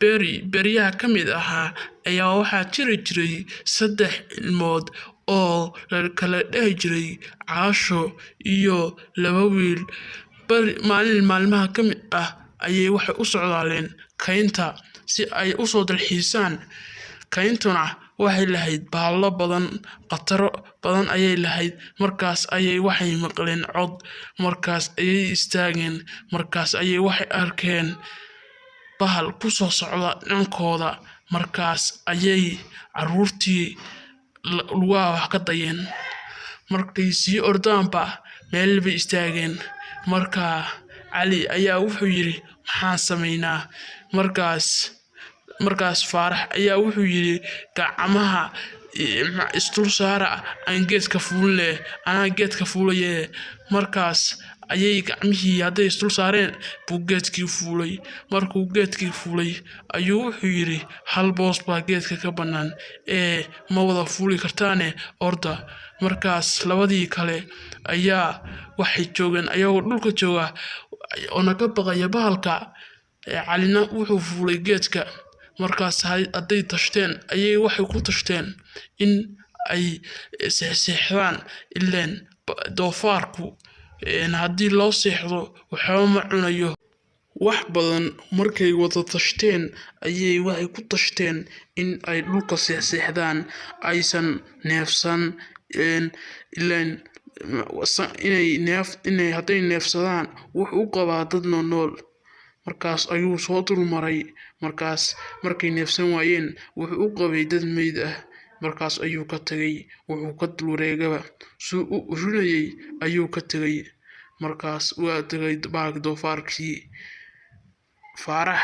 beryaha ka mid ahaa ayaa waxaa jiri jiray 3 ilmood oo la kala dhihi jiray Caasho iyo 2 wiil. Maalin maalmaha ka mid ah ayay waxay u socdaaleen kaynta si ay u soo dalxiisaan. Kayntuna waxay lahayd bahalo badan, qataro badan ayay lahayd. Markaas ayay waxay maqleen cod, markaas ayay istaageen, markaas ayay waxay arkeen bahal ku soo socda dhankooda. Markaas ayay carruurtii lugaha wax ka dayeen. Markay sii ordaanba meel bay istaageen. Markaa Cali ayaa wuxuu yiri maxaan sameynaa? Markaas Faarax ayaa wuxuu yiri gacmaha istul saara aan geedka fuulne, anaa geedka fuulaye. Markaas ayay gacmihii hadday istul saareen buu geedkii fuulay. Markuu geedkii fuulay ayuu wuxuu yiri hal boos baa geedka ka bannaan ma wada fuuli kartaane orda. Markaas labadii kale ayaa waxay joogeen ayagoo dhulka jooga oo naga baqaya bahalka. Calina wuxuu fuulay geedka. Markaas hadday tashteen ayay waxay ku tashteen in ay seexdaan ileen doofaarku haddii loo seexdo waxba ma cunayo. Wax badan markay wada tashteen ayay waxay ku tashteen in ay dhulka seexdaan aysan neefsan ileen inay hadday neefsadaan wuxuu u qabaa dad nool. Markaas ayuu soo dulmaray. Markaas markay neefsan waayeen wuxuu u qabay dad meyd ah. Markaas ayuu ka tagay, wuxuu ka dul wareegaba suu u urinayay ayuu ka tagay. Markaas waa tagay bahalkii doofaarkii. Faarax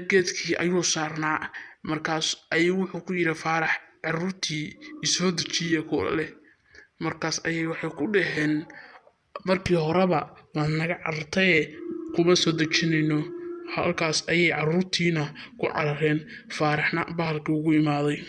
geedkii ayuu saarnaa. Markaas ayuu wuxuu ku yiri Faarax carruurtii isoo dejiya kula leh. Markaas ayay waxay ku dhaheen markii horeba waan naga cartay kuma soo dejinayno. Halkaas ayay carruurtiina ku carareen. Faaraxna bahalkii ugu imaaday.